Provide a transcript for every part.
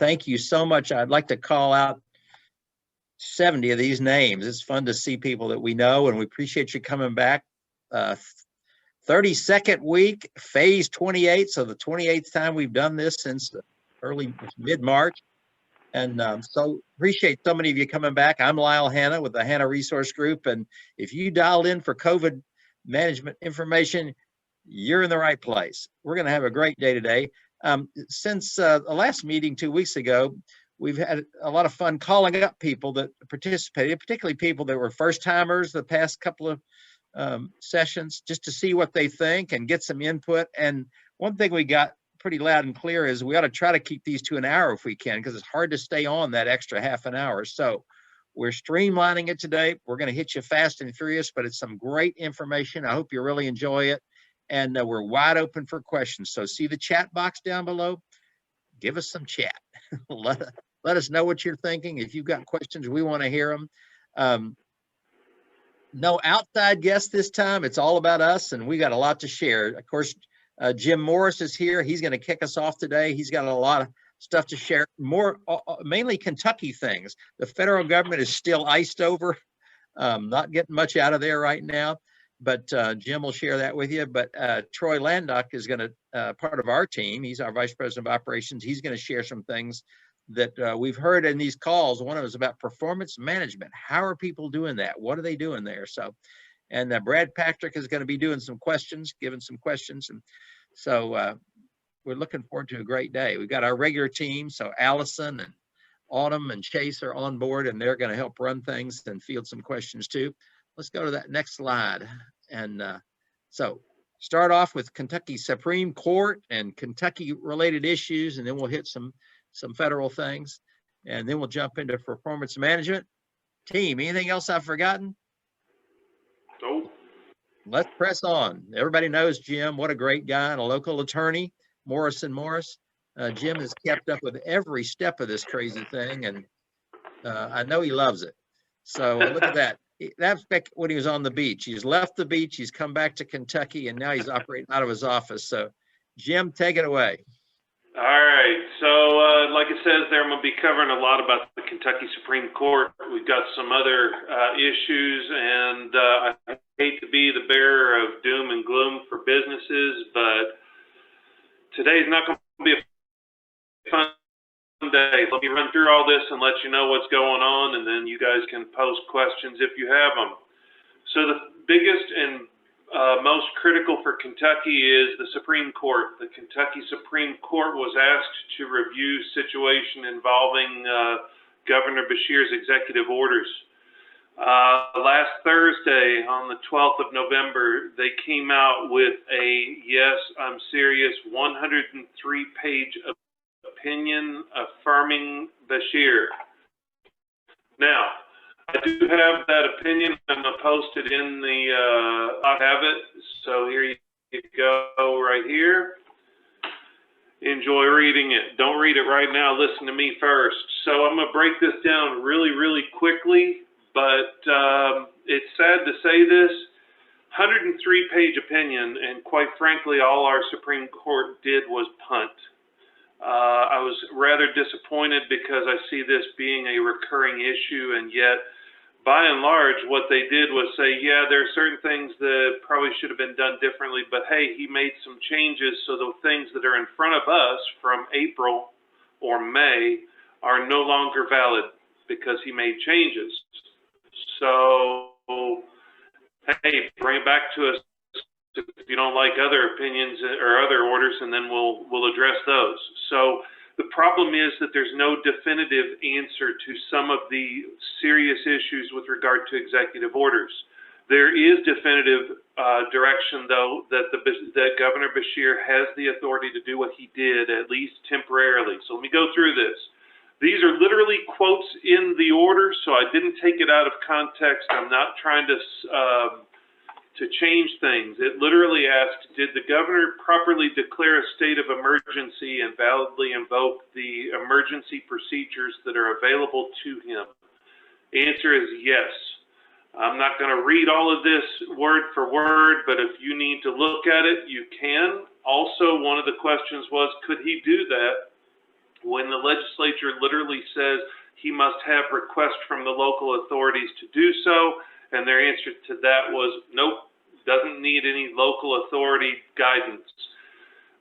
thank you so much. I'd like to call out 70 of these names. It's fun to see people that we know, and we appreciate you coming back. 32nd week, phase 28. So the 28th time we've done this since mid-March. And so appreciate so many of you coming back. I'm Lyle Hanna with the Hanna Resource Group. And if you dialed in for COVID management information, you're in the right place. We're going to have a great day today. Since the last meeting 2 weeks ago, we've had a lot of fun calling up people that participated, particularly people that were first timers the past couple of sessions, just to see what they think and get some input. And one thing we got pretty loud and clear is we ought to try to keep these to an hour if we can, because it's hard to stay on that extra half an hour. So we're streamlining it today. We're going to hit you fast and furious, but it's some great information. I hope you really enjoy it. And we're wide open for questions. So see the chat box down below. Give us some chat. Let us know what you're thinking. If you've got questions, we want to hear them. No outside guests this time. It's all about us, and we got a lot to share. Of course, Jim Morris is here. He's going to kick us off today. He's got a lot of stuff to share, mainly Kentucky things. The federal government is still iced over, not getting much out of there right now, but Jim will share that with you. But Troy Landoch is going to, part of our team. He's our Vice President of Operations. He's going to share some things that we've heard in these calls. One of them is about performance management. How are people doing that? What are they doing there? So, and Brad Patrick is going to be doing some questions, giving some questions. And so we're looking forward to a great day. We've got our regular team. So Allison and Autumn and Chase are on board, and they're going to help run things and field some questions too. Let's go to that next slide. And so start off with Kentucky Supreme Court and Kentucky related issues, and then we'll hit some federal things, and then we'll jump into performance management. Team, anything else I've forgotten? Nope. Let's press on. Everybody knows Jim, what a great guy and a local attorney, Morris & Morris. Jim has kept up with every step of this crazy thing, and I know he loves it. So look at that. That's back when he was on the beach. He's left the beach, he's come back to Kentucky, and now he's operating out of his office. So Jim, take it away. All right, so like it says there, I'm going to be covering a lot about the Kentucky Supreme Court. We've got some other issues, and I hate to be the bearer of doom and gloom for businesses, but today's not going to be a fun day. Let me run through all this and let you know what's going on, and then you guys can post questions if you have them. So the biggest and most critical for Kentucky is the Supreme Court. The Kentucky Supreme Court was asked to review situation involving Governor Beshear's executive orders. Last Thursday, on the 12th of November, they came out with a, yes, I'm serious, 103-page opinion affirming Beshear. Now, I do have that opinion. I'm going to post it in the, I have it. So here you go right here. Enjoy reading it. Don't read it right now. Listen to me first. So I'm going to break this down really, really quickly, but it's sad to say this. 103-page opinion, and quite frankly, all our Supreme Court did was punt. I was rather disappointed because I see this being a recurring issue, and yet, by and large, what they did was say, yeah, there are certain things that probably should have been done differently, but hey, he made some changes, so the things that are in front of us from April or May are no longer valid because he made changes. So, hey, bring it back to us if you don't like other opinions or other orders, and then we'll address those. So the problem is that there's no definitive answer to some of the serious issues with regard to executive orders. There is definitive direction, though, that that Governor Beshear has the authority to do what he did, at least temporarily. So let me go through this. These are literally quotes in the order, so I didn't take it out of context. I'm not trying to change things. It literally asked, did the governor properly declare a state of emergency and validly invoke the emergency procedures that are available to him? The answer is yes. I'm not going to read all of this word for word, but if you need to look at it, you can. Also, one of the questions was, could he do that when the legislature literally says he must have request from the local authorities to do so, and their answer to that was, nope, doesn't need any local authority guidance.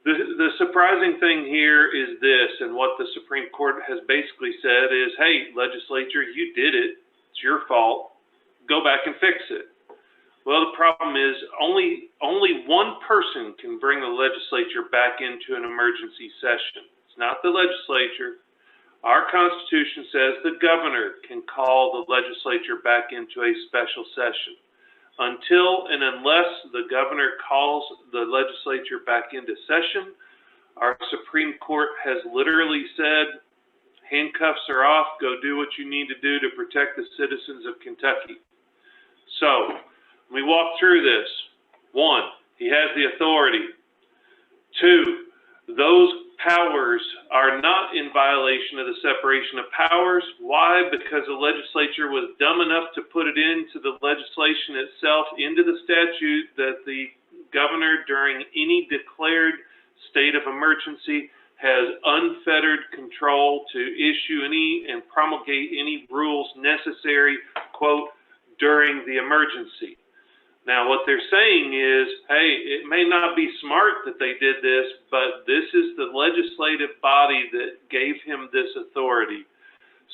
The surprising thing here is this, and what the Supreme Court has basically said is, hey, legislature, you did it. It's your fault. Go back and fix it. Well, the problem is only one person can bring the legislature back into an emergency session. It's not the legislature. Our Constitution says the governor can call the legislature back into a special session. Until and unless the governor calls the legislature back into session, our Supreme Court has literally said, handcuffs are off, go do what you need to do to protect the citizens of Kentucky. So, we walk through this. 1, he has the authority. 2, those powers are not in violation of the separation of powers. Why? Because the legislature was dumb enough to put it into the legislation itself, into the statute, that the governor during any declared state of emergency has unfettered control to issue any and promulgate any rules necessary, quote, during the emergency. Now, what they're saying is, hey, it may not be smart that they did this, but this is the legislative body that gave him this authority.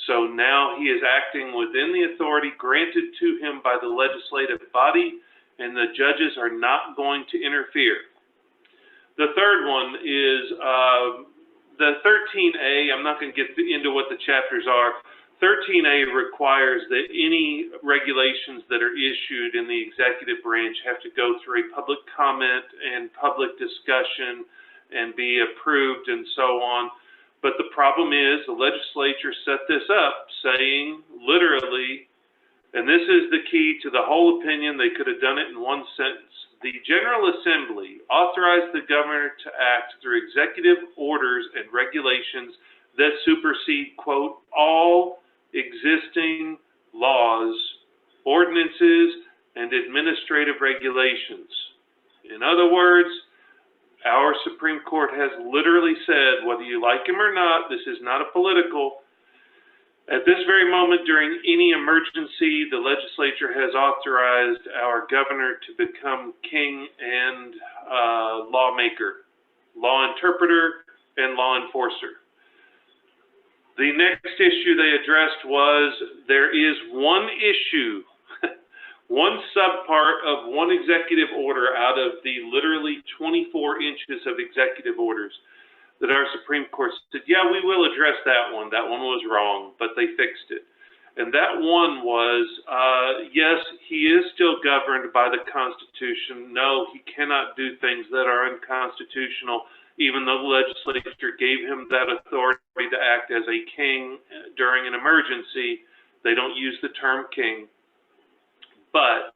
So now he is acting within the authority granted to him by the legislative body, and the judges are not going to interfere. The third one is the 13A. I'm not going to get into what the chapters are. 13A requires that any regulations that are issued in the executive branch have to go through a public comment and public discussion and be approved and so on. But the problem is the legislature set this up saying literally, and this is the key to the whole opinion, they could have done it in one sentence. The General Assembly authorized the governor to act through executive orders and regulations that supersede, quote, all existing laws, ordinances, and administrative regulations. In other words, our Supreme Court has literally said, whether you like him or not, this is not a political. At this very moment, during any emergency, the legislature has authorized our governor to become king and lawmaker, law interpreter, and law enforcer. The next issue they addressed was there is one issue, one subpart of one executive order out of the literally 24 inches of executive orders that our Supreme Court said, yeah, we will address that one. That one was wrong, but they fixed it. And that one was, yes, he is still governed by the Constitution. No, he cannot do things that are unconstitutional, even though the legislature gave him that authority to act as a king during an emergency. They don't use the term king. But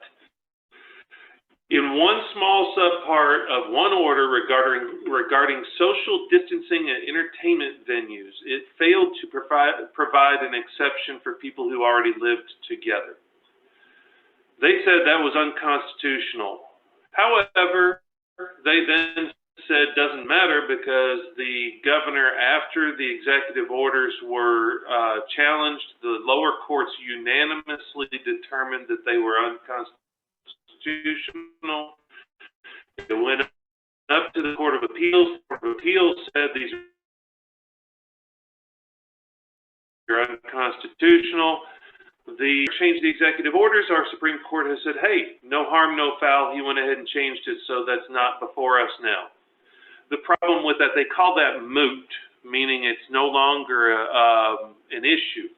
in one small subpart of one order regarding social distancing at entertainment venues, it failed to provide an exception for people who already lived together. They said that was unconstitutional. However, they then said doesn't matter because the governor, after the executive orders were challenged, the lower courts unanimously determined that they were unconstitutional. It went up to the Court of Appeals. The Court of Appeals said these are unconstitutional. They changed the executive orders. Our Supreme Court has said, hey, no harm, no foul. He went ahead and changed it, so that's not before us now. The problem with that, they call that moot, meaning it's no longer an issue.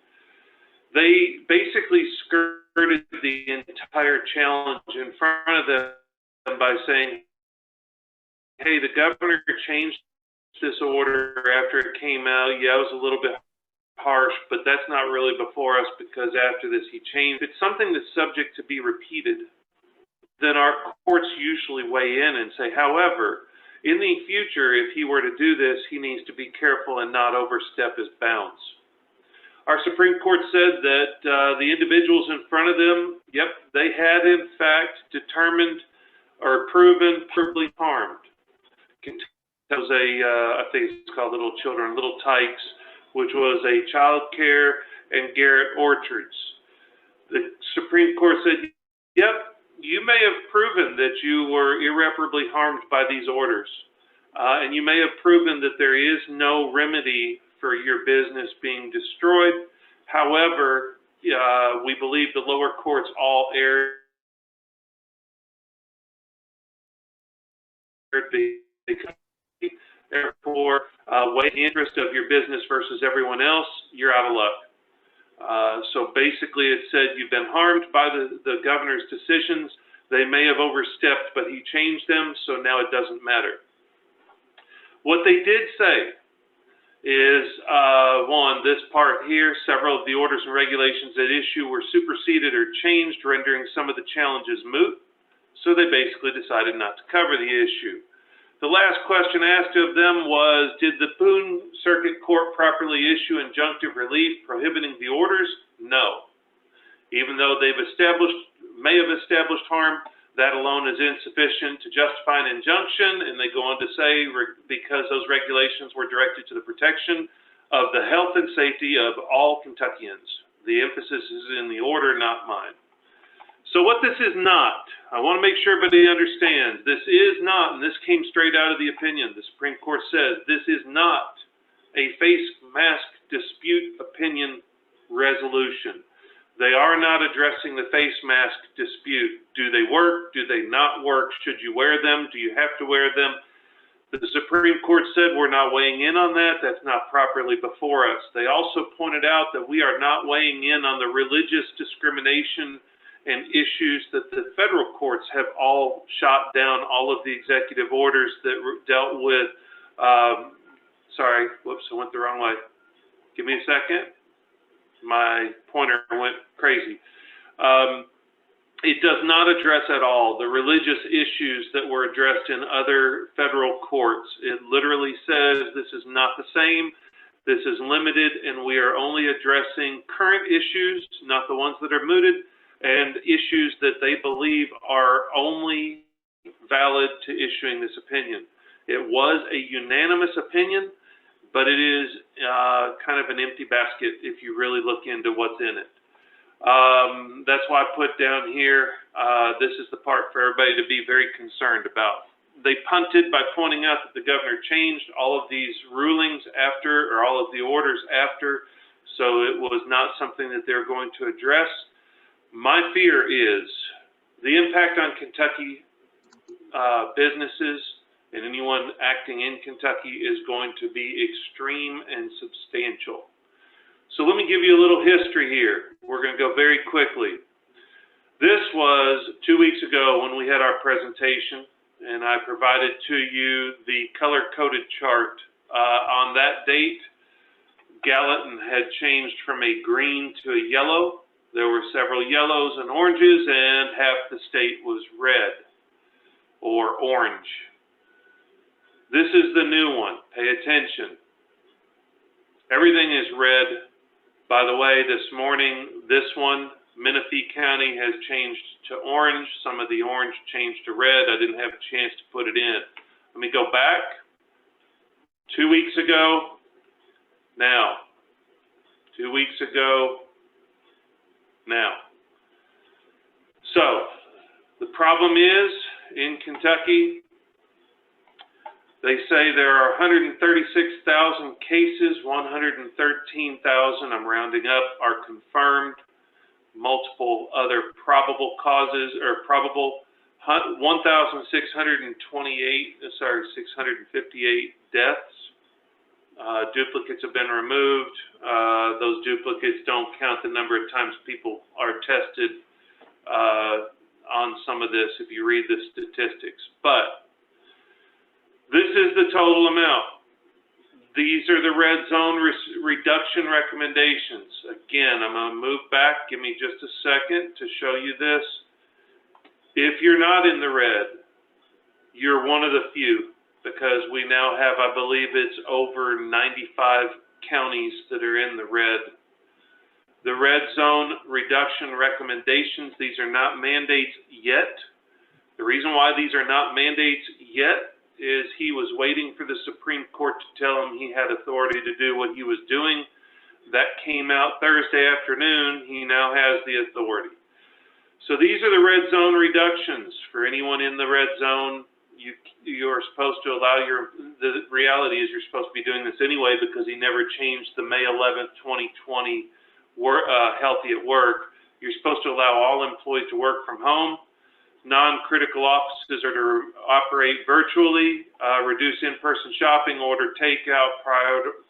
They basically skirted the entire challenge in front of them by saying, hey, the governor changed this order after it came out. Yeah, it was a little bit harsh, but that's not really before us because after this he changed. If it's something that's subject to be repeated, then our courts usually weigh in and say, however, in the future, if he were to do this, he needs to be careful and not overstep his bounds. Our Supreme Court said that the individuals in front of them, yep, they had in fact determined or proven harmed. That was I think it's called Little Children, Little Tykes. which was a child care and Garrett Orchards. The Supreme Court said, yep, you may have proven that you were irreparably harmed by these orders, and you may have proven that there is no remedy for your business being destroyed. However, we believe the lower courts all erred. Therefore, weigh the interest of your business versus everyone else, you're out of luck. So basically it said you've been harmed by the governor's decisions. They may have overstepped, but he changed them, so now it doesn't matter. What they did say is, one, this part here, several of the orders and regulations at issue were superseded or changed, rendering some of the challenges moot. So they basically decided not to cover the issue. The last question asked of them was, did the Boone Circuit Court properly issue injunctive relief prohibiting the orders? No. Even though may have established harm, that alone is insufficient to justify an injunction, and they go on to say, because those regulations were directed to the protection of the health and safety of all Kentuckians. The emphasis is in the order, not mine. So what this is not, I want to make sure everybody understands, this is not, and this came straight out of the opinion, the Supreme Court says, this is not a face mask dispute opinion resolution. They are not addressing the face mask dispute. Do they work? Do they not work? Should you wear them? Do you have to wear them? The Supreme Court said we're not weighing in on that. That's not properly before us. They also pointed out that we are not weighing in on the religious discrimination and issues that the federal courts have all shot down all of the executive orders that dealt with, sorry, whoops, I went the wrong way. Give me a second. My pointer went crazy. It does not address at all the religious issues that were addressed in other federal courts. It literally says this is not the same, this is limited, and we are only addressing current issues, not the ones that are mooted, and issues that they believe are only valid to issuing this opinion. It was a unanimous opinion, but it is kind of an empty basket if you really look into what's in it. That's why I put down here, this is the part for everybody to be very concerned about. They punted by pointing out that the governor changed all of these rulings after, or all of the orders after, so it was not something that they're going to address. My fear is the impact on Kentucky businesses and anyone acting in Kentucky is going to be extreme and substantial. So let me give you a little history here. We're going to go very quickly. This was 2 weeks ago when we had our presentation, and I provided to you the color-coded chart. On that date, Gallatin had changed from a green to a yellow. There were several yellows and oranges, and half the state was red or orange. This is the new one. Pay attention. Everything is red. By the way, this morning, this one, Menifee County has changed to orange. Some of the orange changed to red. I didn't have a chance to put it in. Let me go back. 2 weeks ago, now. 2 weeks ago, now. So, the problem is, in Kentucky, they say there are 136,000 cases, 113,000, I'm rounding up, are confirmed. Multiple other probable causes, or probable 658 deaths. Duplicates have been removed. Those duplicates don't count the number of times people are tested on some of this if you read the statistics. But this is the total amount. These are the red zone reduction recommendations. Again, I'm going to move back. Give me just a second to show you this. If you're not in the red, you're one of the few, because we now have, I believe it's over 95 counties that are in the red. The red zone reduction recommendations, these are not mandates yet. The reason why these are not mandates yet is he was waiting for the Supreme Court to tell him he had authority to do what he was doing. That came out Thursday afternoon. He now has the authority. So these are the red zone reductions. For anyone in the red zone, you're supposed to allow the reality is you're supposed to be doing this anyway because he never changed the May 11th, 2020 Healthy at Work. You're supposed to allow all employees to work from home. Non-critical offices are to operate virtually, reduce in-person shopping, order takeout,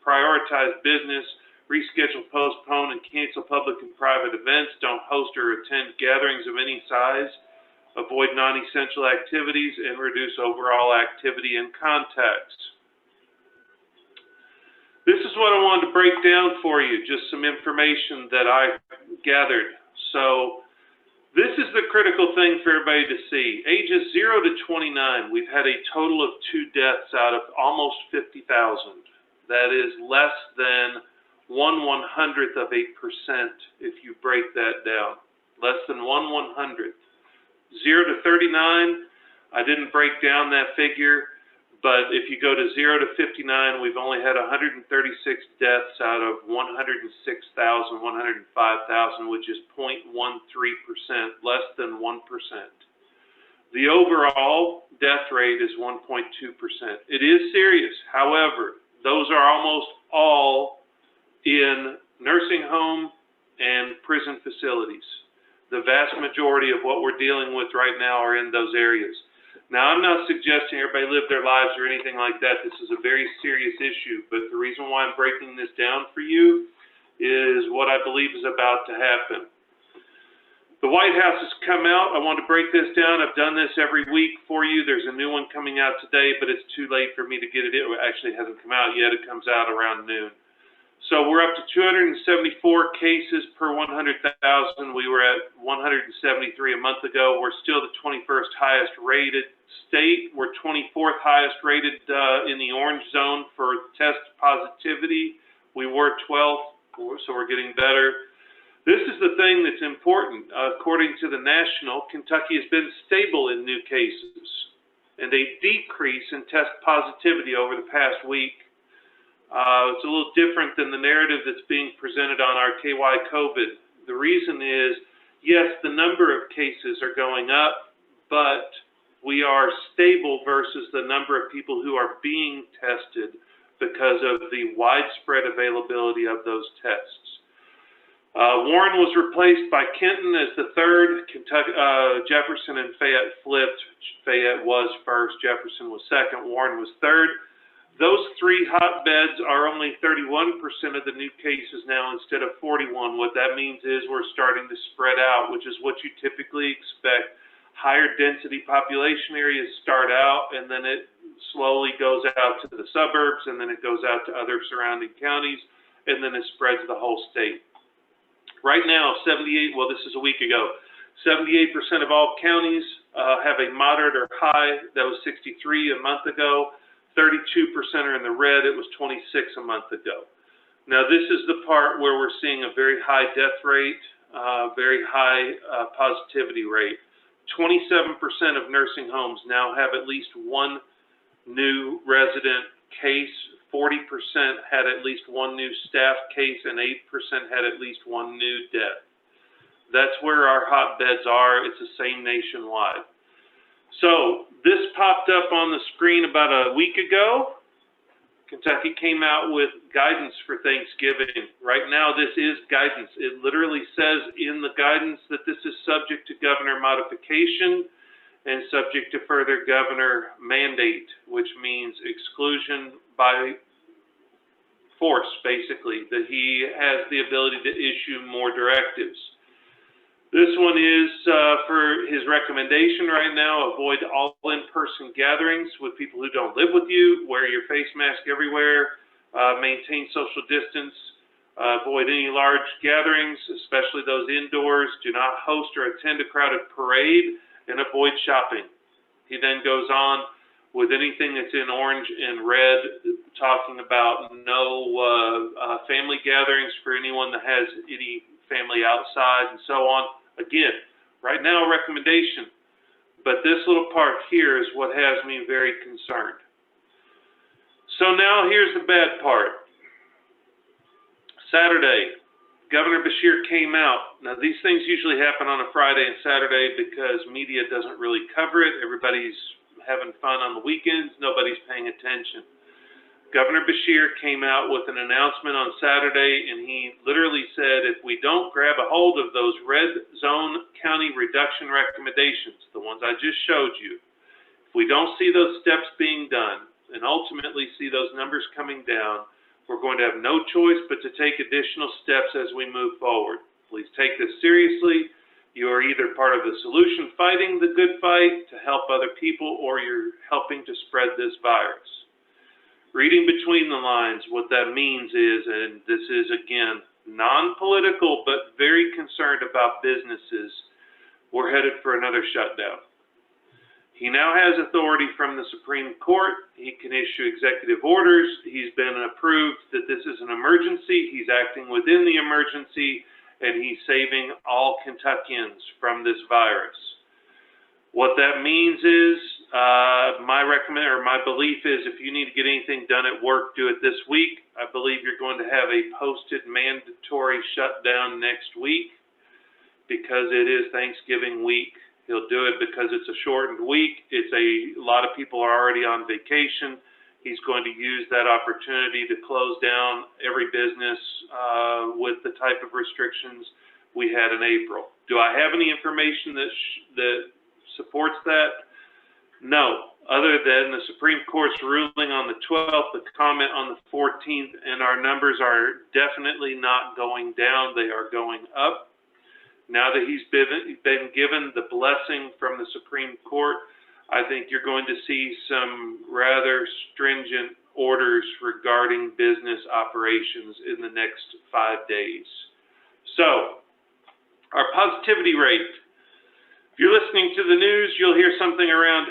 prioritize business, reschedule, postpone, and cancel public and private events. Don't host or attend gatherings of any size. Avoid non-essential activities and reduce overall activity and contacts. This is what I wanted to break down for you, just some information that I gathered. So this is the critical thing for everybody to see. Ages 0 to 29, we've had a total of 2 deaths out of almost 50,000. That is less than 1/100th of a percent if you break that down. Less than 1/100th. 0 to 39, I didn't break down that figure, but if you go to 0 to 59, we've only had 136 deaths out of 106,000, 105,000, which is 0.13%, less than 1%. The overall death rate is 1.2%. It is serious. However, those are almost all in nursing home and prison facilities. The vast majority of what we're dealing with right now are in those areas. Now, I'm not suggesting everybody live their lives or anything like that. This is a very serious issue, but the reason why I'm breaking this down for you is what I believe is about to happen. The White House has come out. I want to break this down. I've done this every week for you. There's a new one coming out today, but it's too late for me to get it in. Actually, it hasn't come out yet. It comes out around noon. So we're up to 274 cases per 100,000. We were at 173 a month ago. We're still the 21st highest rated state. We're 24th highest rated in the orange zone for test positivity. We were 12th, so we're getting better. This is the thing that's important. According to the National, Kentucky has been stable in new cases and a decrease in test positivity over the past week. It's a little different than the narrative that's being presented on our KY COVID. The reason is, yes, the number of cases are going up, but we are stable versus the number of people who are being tested because of the widespread availability of those tests. Warren was replaced by Kenton as the third. Jefferson and Fayette flipped. Fayette was first, Jefferson was second, Warren was third. Those 3 hotbeds are only 31% of the new cases now instead of 41. What that means is we're starting to spread out, which is what you typically expect. Higher density population areas start out, and then it slowly goes out to the suburbs, and then it goes out to other surrounding counties, and then it spreads the whole state. Right now, this is a week ago, 78% of all counties have a moderate or high. That was 63 a month ago. 32% are in the red. It was 26 a month ago. Now, this is the part where we're seeing a very high death rate, very high positivity rate. 27% of nursing homes now have at least one new resident case. 40% had at least one new staff case, and 8% had at least one new death. That's where our hotbeds are. It's the same nationwide. So this popped up on the screen about a week ago. Kentucky came out with guidance for Thanksgiving. Right now, this is guidance. It literally says in the guidance that this is subject to governor modification and subject to further governor mandate, which means exclusion by force, basically, that he has the ability to issue more directives. This one is for his recommendation right now: avoid all in-person gatherings with people who don't live with you, wear your face mask everywhere, maintain social distance, avoid any large gatherings, especially those indoors, do not host or attend a crowded parade, and avoid shopping. He then goes on with anything that's in orange and red, talking about no family gatherings for anyone that has any family outside and so on. Again, right now, recommendation. But this little part here is what has me very concerned. So now here's the bad part. Saturday, Governor Beshear came out. Now these things usually happen on a Friday and Saturday because media doesn't really cover it. Everybody's having fun on the weekends. Nobody's paying attention. Governor Beshear came out with an announcement on Saturday, and he literally said, if we don't grab a hold of those red zone county reduction recommendations, the ones I just showed you, if we don't see those steps being done and ultimately see those numbers coming down, we're going to have no choice but to take additional steps as we move forward. Please take this seriously. You are either part of the solution fighting the good fight to help other people, or you're helping to spread this virus. Reading between the lines, what that means is, and this is again, non-political, but very concerned about businesses, we're headed for another shutdown. He now has authority from the Supreme Court. He can issue executive orders. He's been approved that this is an emergency. He's acting within the emergency, and he's saving all Kentuckians from this virus. What that means is, my belief is, if you need to get anything done at work, do it this week. I believe you're going to have a posted mandatory shutdown next week because it is Thanksgiving week. He'll do it because it's a shortened week. A lot of people are already on vacation. He's going to use that opportunity to close down every business with the type of restrictions we had in April. Do I have any information that supports that? No, other than the Supreme Court's ruling on the 12th, the comment on the 14th, and our numbers are definitely not going down. They are going up. Now that he's been given the blessing from the Supreme Court, I think you're going to see some rather stringent orders regarding business operations in the next 5 days. So, our positivity rate. If you're listening to the news, you'll hear something around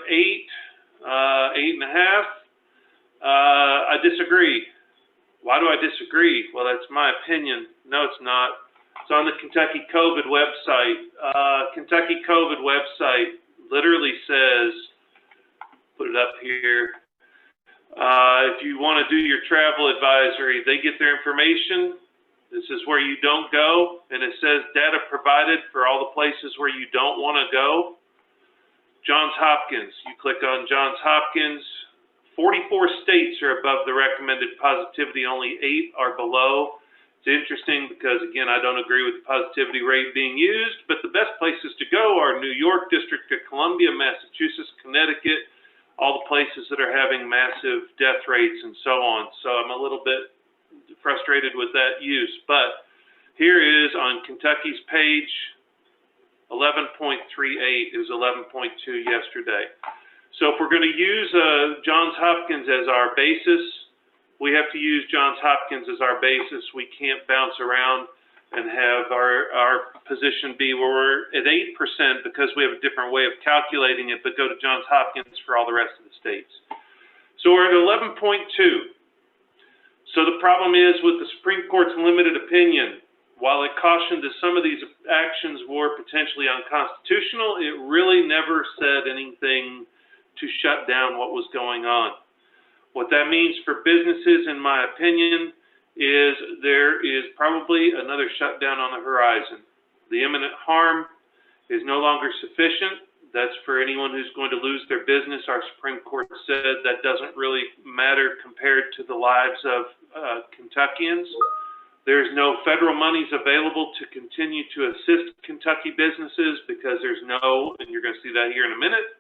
8.5. I disagree. Why do I disagree? Well, that's my opinion. No, it's not. It's on the Kentucky COVID website. Kentucky COVID website literally says, put it up here, if you want to do your travel advisory, they get their information. This is where you don't go, and it says data provided for all the places where you don't want to go. Johns Hopkins, you click on Johns Hopkins, 44 states are above the recommended positivity, only 8 are below. It's interesting because, again, I don't agree with the positivity rate being used, but the best places to go are New York, District of Columbia, Massachusetts, Connecticut, all the places that are having massive death rates and so on. So I'm a little bit frustrated with that use, but here is on Kentucky's page, 11.38. It was 11.2 yesterday. So if we're going to use Johns Hopkins as our basis, we have to use Johns Hopkins as our basis. We can't bounce around and have our position be where we're at 8% because we have a different way of calculating it, but go to Johns Hopkins for all the rest of the states. So we're at 11.2. So the problem is with the Supreme Court's limited opinion, while it cautioned that some of these actions were potentially unconstitutional, it really never said anything to shut down what was going on. What that means for businesses, in my opinion, is there is probably another shutdown on the horizon. The imminent harm is no longer sufficient. That's for anyone who's going to lose their business. Our Supreme Court said that doesn't really matter compared to the lives of Kentuckians. There's no federal monies available to continue to assist Kentucky businesses because there's no, and you're going to see that here in a minute,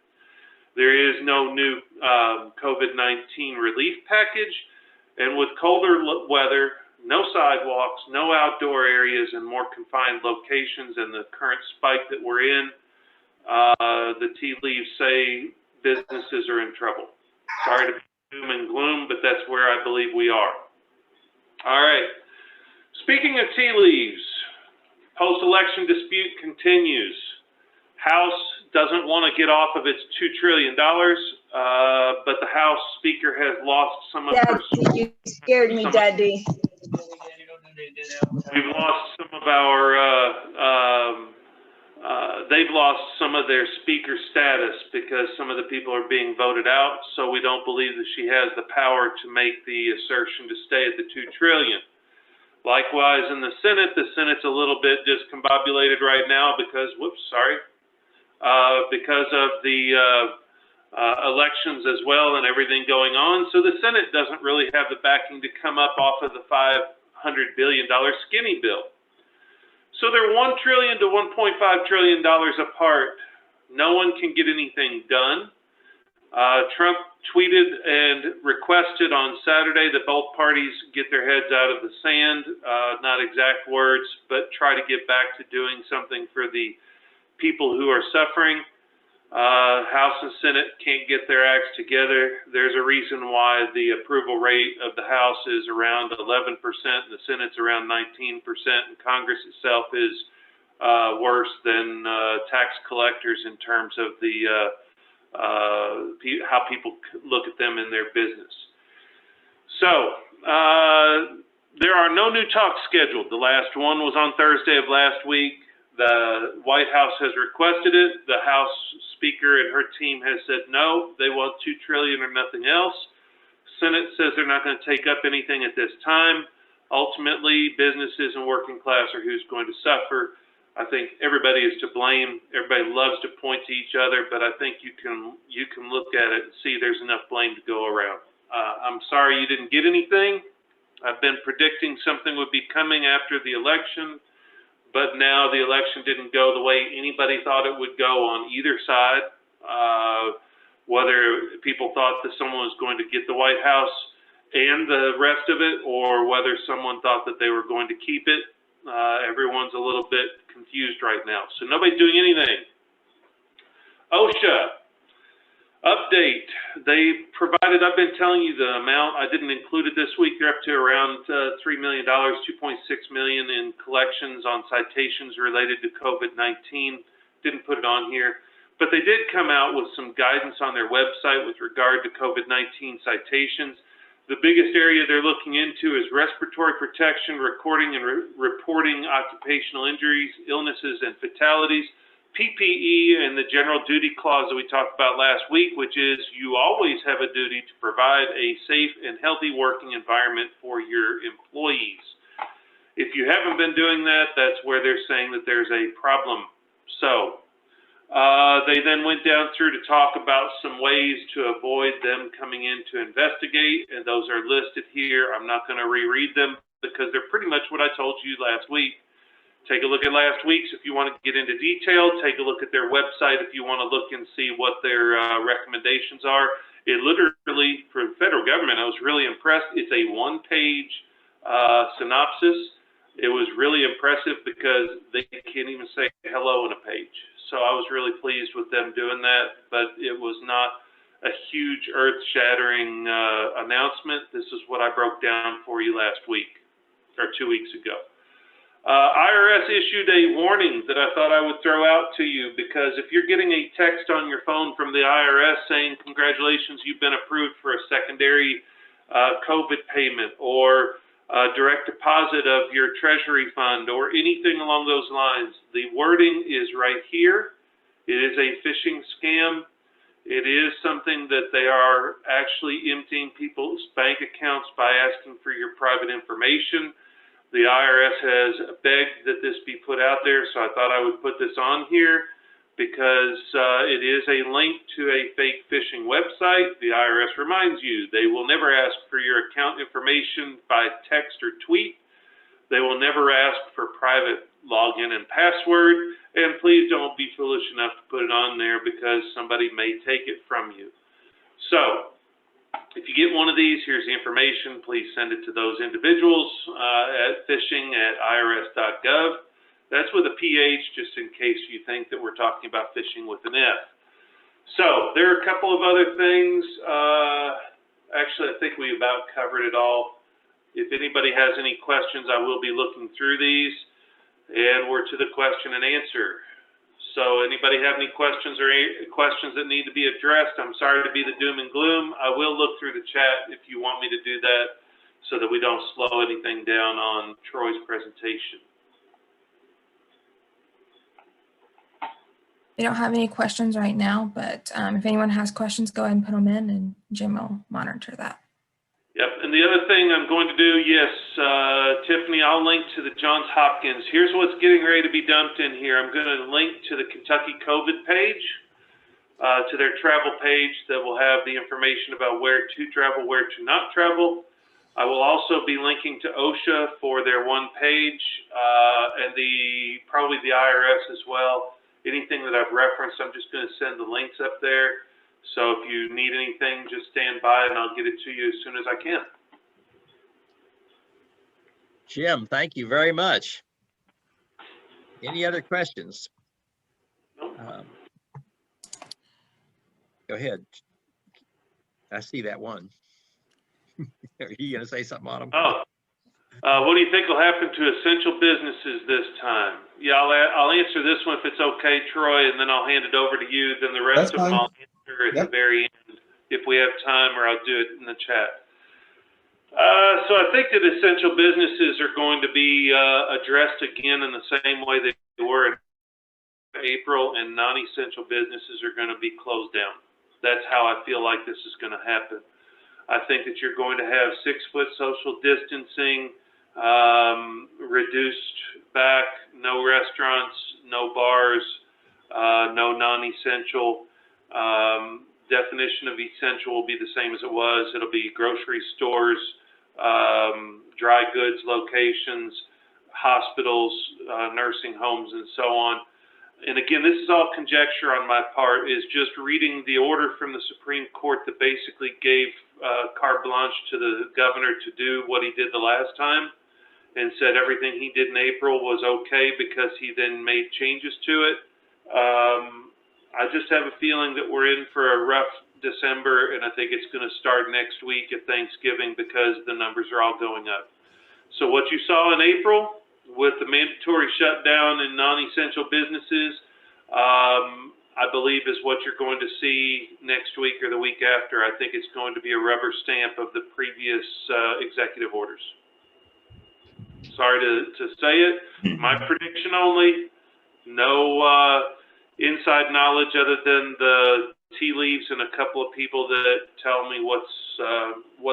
there is no new COVID-19 relief package. And with colder weather, no sidewalks, no outdoor areas, and more confined locations, and the current spike that we're in, the tea leaves say businesses are in trouble. Sorry to be doom and gloom, but that's where I believe we are. All right. Speaking of tea leaves, post-election dispute continues. House doesn't want to get off of its $2 trillion, but the House Speaker has lost some of her... You scared me, Daddy. We've lost some of our they've lost some of their speaker status because some of the people are being voted out. So we don't believe that she has the power to make the assertion to stay at the $2 trillion. Likewise, in the Senate's a little bit discombobulated right now because, because of the elections as well and everything going on. So the Senate doesn't really have the backing to come up off of the $500 billion skinny bill. So they're $1 trillion to $1.5 trillion apart. No one can get anything done. Trump tweeted and requested on Saturday that both parties get their heads out of the sand, not exact words, but try to get back to doing something for the people who are suffering. House and Senate can't get their acts together. There's a reason why the approval rate of the House is around 11%, and the Senate's around 19%, and Congress itself is worse than tax collectors in terms of the how people look at them in their business. So there are no new talks scheduled. The last one was on Thursday of last week. The White House has requested it. The House Speaker and her team has said no, they want $2 trillion or nothing else. Senate says they're not going to take up anything at this time. Ultimately, businesses and working class are who's going to suffer. I think everybody is to blame. Everybody loves to point to each other, but I think you can look at it and see there's enough blame to go around. I'm sorry you didn't get anything. I've been predicting something would be coming after the election, but now the election didn't go the way anybody thought it would go on either side. Whether people thought that someone was going to get the White House and the rest of it, or whether someone thought that they were going to keep it. Everyone's a little bit confused right now. So nobody's doing anything. OSHA update. They provided, I've been telling you the amount, I didn't include it this week. They're up to around $3 million, $2.6 million in collections on citations related to COVID-19. Didn't put it on here. But they did come out with some guidance on their website with regard to COVID-19 citations. The biggest area they're looking into is respiratory protection, recording and reporting occupational injuries, illnesses, and fatalities. PPE and the general duty clause that we talked about last week, which is you always have a duty to provide a safe and healthy working environment for your employees. If you haven't been doing that, that's where they're saying that there's a problem. So they then went down through to talk about some ways to avoid them coming in to investigate, and those are listed here. I'm not going to reread them because they're pretty much what I told you last week. Take a look at last week's if you want to get into detail. Take a look at their website if you want to look and see what their recommendations are. It literally, for the federal government, I was really impressed. It's a one-page synopsis. It was really impressive because they can't even say hello in a page. So I was really pleased with them doing that, but it was not a huge earth-shattering announcement. This is what I broke down for you last week, or 2 weeks ago. IRS issued a warning that I thought I would throw out to you, because if you're getting a text on your phone from the IRS saying, congratulations, you've been approved for a secondary COVID payment, or direct deposit of your treasury fund, or anything along those lines, the wording is right here. It is a phishing scam. It is something that they are actually emptying people's bank accounts by asking for your private information. The IRS has begged that this be put out there, so I thought I would put this on here because it is a link to a fake phishing website. The IRS reminds you they will never ask for your account information by text or tweet. They will never ask for private login and password, and please don't be foolish enough to put it on there because somebody may take it from you. So if you get one of these, here's the information. Please send it to those individuals at phishing@irs.gov. That's with a PH, just in case you think that we're talking about phishing with an F. So there are a couple of other things. Actually, I think we about covered it all. If anybody has any questions, I will be looking through these. And we're to the question and answer. So anybody have any questions or questions that need to be addressed? I'm sorry to be the doom and gloom. I will look through the chat if you want me to do that so that we don't slow anything down on Troy's presentation. We don't have any questions right now, but if anyone has questions, go ahead and put them in, and Jim will monitor that. Yep, and the other thing I'm going to do, yes, Tiffany, I'll link to the Johns Hopkins. Here's what's getting ready to be dumped in here. I'm going to link to the Kentucky COVID page, to their travel page that will have the information about where to travel, where to not travel. I will also be linking to OSHA for their one page, and probably the IRS as well. Anything that I've referenced, I'm just going to send the links up there. So if you need anything, just stand by and I'll get it to you as soon as I can. Jim, thank you very much. Any other questions? Nope. Go ahead. I see that one. Are you going to say something on them? Oh, what do you think will happen to essential businesses this time? Yeah, I'll answer this one if it's okay, Troy, and then I'll hand it over to you. Then the rest of them I'll answer at the very end if we have time, or I'll do it in the chat. So I think that essential businesses are going to be addressed again in the same way they were in April, and non-essential businesses are going to be closed down. That's how I feel like this is going to happen. I think that you're going to have 6-foot social distancing, reduced back, no restaurants, no bars, no non-essential. Definition of essential will be the same as it was. It'll be grocery stores, dry goods locations, hospitals, nursing homes, and so on. And again, this is all conjecture on my part, is just reading the order from the Supreme Court that basically gave carte blanche to the governor to do what he did the last time, and said everything he did in April was okay because he then made changes to it. I just have a feeling that we're in for a rough December, and I think it's going to start next week at Thanksgiving because the numbers are all going up. So what you saw in April with the mandatory shutdown in non-essential businesses, I believe is what you're going to see next week or the week after. I think it's going to be a rubber stamp of the previous executive orders. Sorry to say it, my prediction only, no inside knowledge other than the tea leaves and a couple of people that tell me what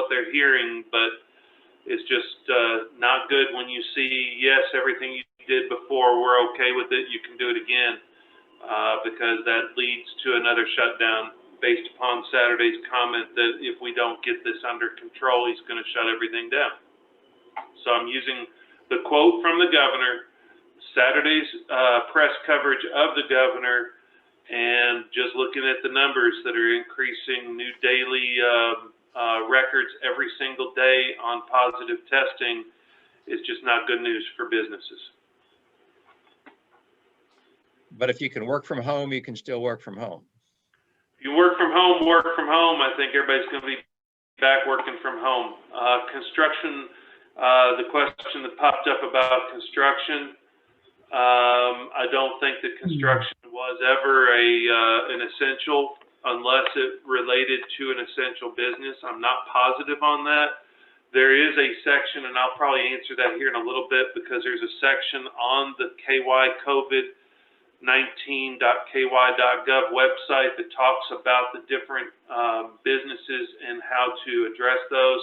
they're hearing, but it's just not good when you see, yes, everything you did before, we're okay with it, you can do it again, because that leads to another shutdown based upon Saturday's comment that if we don't get this under control, he's going to shut everything down. So I'm using the quote from the governor, Saturday's press coverage of the governor, and just looking at the numbers that are increasing, new daily records every single day on positive testing is just not good news for businesses. But if you can work from home, you can still work from home. If you work from home, I think everybody's going to be back working from home. Construction, the question that popped up about construction, I don't think that construction was ever an essential unless it related to an essential business. I'm not positive on that. There is a section, and I'll probably answer that here in a little bit, because there's a section on the COVID19.ky.gov website that talks about the different businesses and how to address those.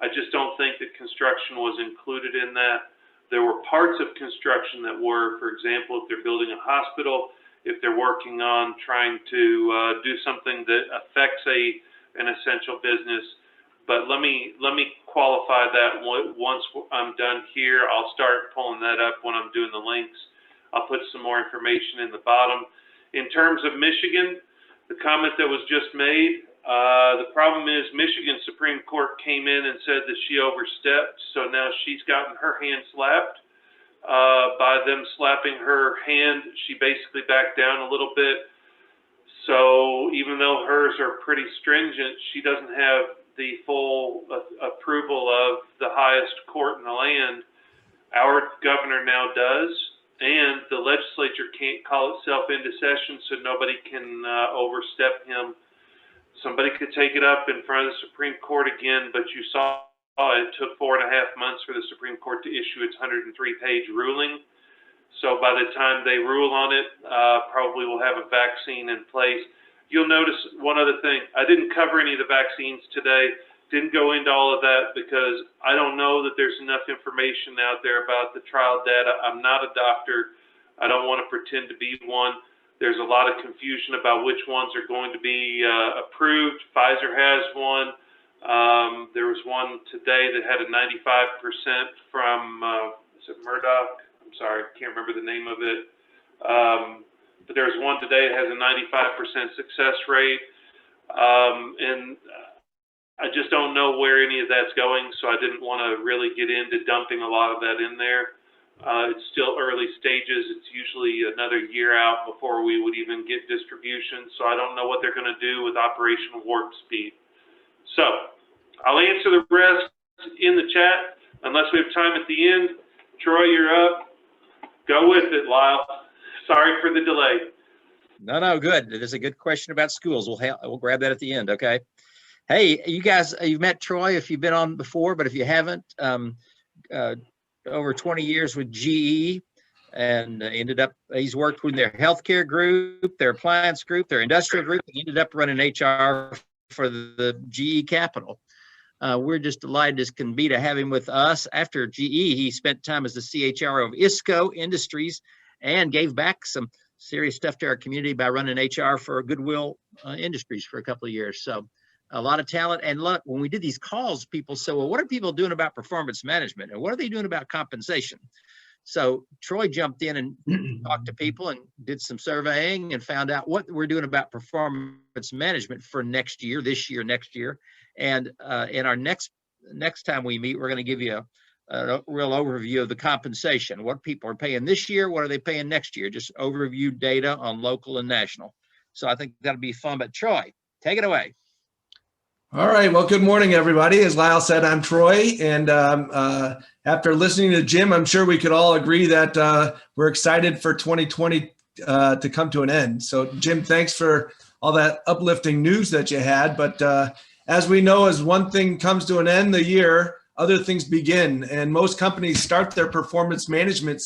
I just don't think that construction was included in that. There were parts of construction that were, for example, if they're building a hospital, if they're working on trying to do something that affects an essential business. But let me qualify that once I'm done here. I'll start pulling that up when I'm doing the links. I'll put some more information in the bottom. In terms of Michigan, the comment that was just made, the problem is Michigan Supreme Court came in and said that she overstepped, so now she's gotten her hand slapped. By them slapping her hand, she basically backed down a little bit. So even though hers are pretty stringent, she doesn't have the full approval of the highest court in the land. Our governor now does, and the legislature can't call itself into session, so nobody can overstep him. Somebody could take it up in front of the Supreme Court again, but you saw it took 4.5 months for the Supreme Court to issue its 103-page ruling. So by the time they rule on it, probably we'll have a vaccine in place. You'll notice one other thing. I didn't cover any of the vaccines today. Didn't go into all of that because I don't know that there's enough information out there about the trial data. I'm not a doctor. I don't want to pretend to be one. There's a lot of confusion about which ones are going to be approved. Pfizer has one. There was one today that had a 95% from, is it Murdoch? I'm sorry, I can't remember the name of it. But there's one today that has a 95% success rate. And I just don't know where any of that's going, so I didn't want to really get into dumping a lot of that in there. It's still early stages. It's usually another year out before we would even get distribution, so I don't know what they're going to do with Operation Warp Speed. So I'll answer the rest in the chat unless we have time at the end. Troy, you're up. Go with it, Lyle. Sorry for the delay. No, good. There's a good question about schools. We'll grab that at the end. Okay. Hey, you guys, you've met Troy if you've been on before, but if you haven't, over 20 years with GE, and he's worked with their healthcare group, their appliance group, their industrial group. He ended up running HR for the GE Capital. We're just delighted as can be to have him with us. After GE, he spent time as the CHRO of ISCO Industries and gave back some serious stuff to our community by running HR for Goodwill Industries for a couple of years. So a lot of talent. And look, when we did these calls, people said, well, what are people doing about performance management? And what are they doing about compensation? So Troy jumped in and talked to people and did some surveying and found out what we're doing about performance management for next year, this year, next year. And in our next time we meet, we're going to give you a real overview of the compensation, what people are paying this year, what are they paying next year, just overview data on local and national. So I think that'll be fun. But Troy, take it away. All right. Well, good morning, everybody. As Lyle said, I'm Troy. And after listening to Jim, I'm sure we could all agree that we're excited for 2020 to come to an end. So, Jim, thanks for all that uplifting news that you had. But as we know, as one thing comes to an end the year, other things begin. And most companies start their performance management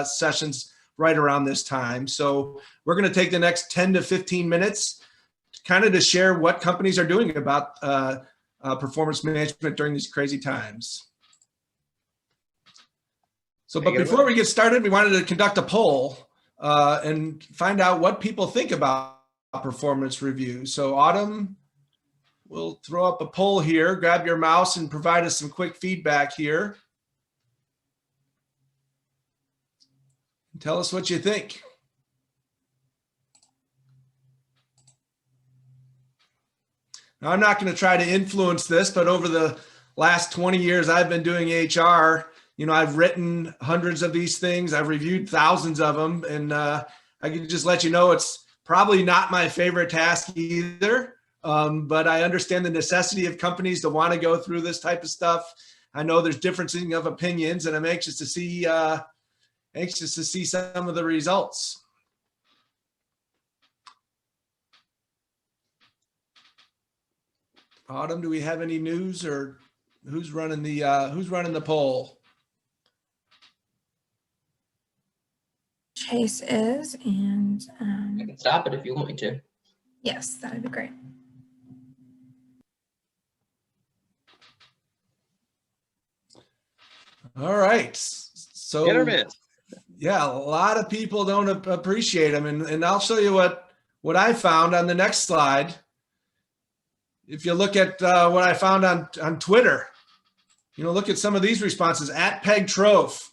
sessions right around this time. So we're going to take the next 10 to 15 minutes kind of to share what companies are doing about performance management during these crazy times. So, but before we get started, we wanted to conduct a poll and find out what people think about performance review. So Autumn, we'll throw up a poll here, grab your mouse and provide us some quick feedback here. Tell us what you think. Now, I'm not going to try to influence this, but over the last 20 years I've been doing HR, you know, I've written hundreds of these things. I've reviewed thousands of them. And I can just let you know it's probably not my favorite task either. But I understand the necessity of companies to want to go through this type of stuff. I know there's differencing of opinions, and I'm anxious to see some of the results. Autumn, do we have any news, or who's running the poll? Chase is, and I can stop it if you want me to. yes, that would be great. All right. So Hit or miss. Yeah, a lot of people don't appreciate them, and I'll show you what I found on the next slide. If you look at what I found on Twitter, you know, look at some of these responses. At Peg Troph,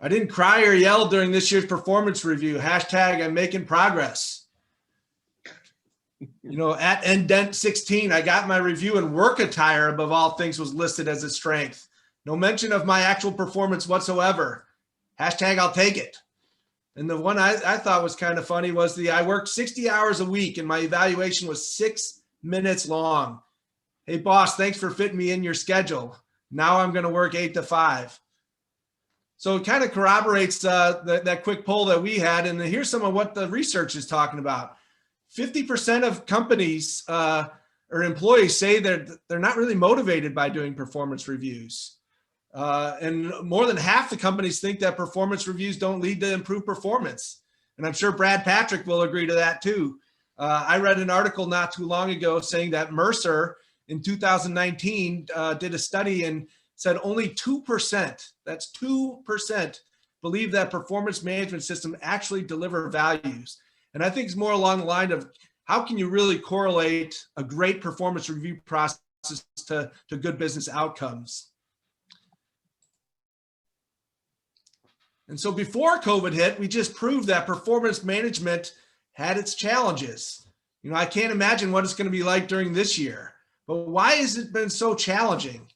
I didn't cry or yell during this year's performance review. Hashtag I'm making progress. You know, at Ndent16, I got my review and work attire above all things was listed as a strength. No mention of my actual performance whatsoever. Hashtag I'll take it. And the one I thought was kind of funny was I worked 60 hours a week and my evaluation was 6 minutes long. Hey boss, thanks for fitting me in your schedule. Now I'm going to work 8 to 5. So it kind of corroborates that quick poll that we had. And here's some of what the research is talking about. 50% of companies or employees say that they're not really motivated by doing performance reviews. And more than half the companies think that performance reviews don't lead to improved performance. And I'm sure Brad Patrick will agree to that too. I read an article not too long ago saying that Mercer in 2019 did a study and said only 2%, that's 2%, believe that performance management systems actually deliver values. And I think it's more along the line of how can you really correlate a great performance review process to good business outcomes. And so before COVID hit, we just proved that performance management had its challenges. You know, I can't imagine what it's going to be like during this year, but why has it been so challenging?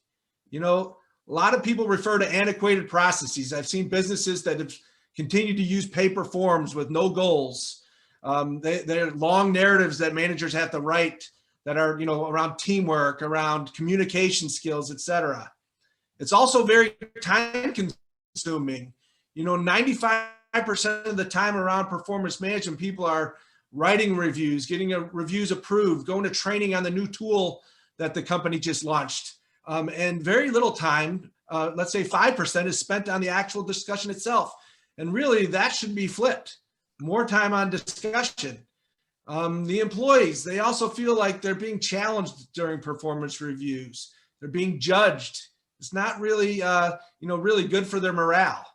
You know, a lot of people refer to antiquated processes. I've seen businesses that have continued to use paper forms with no goals. They're long narratives that managers have to write that are, you know, around teamwork, around communication skills, et cetera. It's also very time consuming. You know, 95% of the time around performance management, people are writing reviews, getting reviews approved, going to training on the new tool that the company just launched. And very little time, let's say 5%, is spent on the actual discussion itself. And really, that should be flipped. More time on discussion. The employees, they also feel like they're being challenged during performance reviews. They're being judged. It's not really, you know, really good for their morale.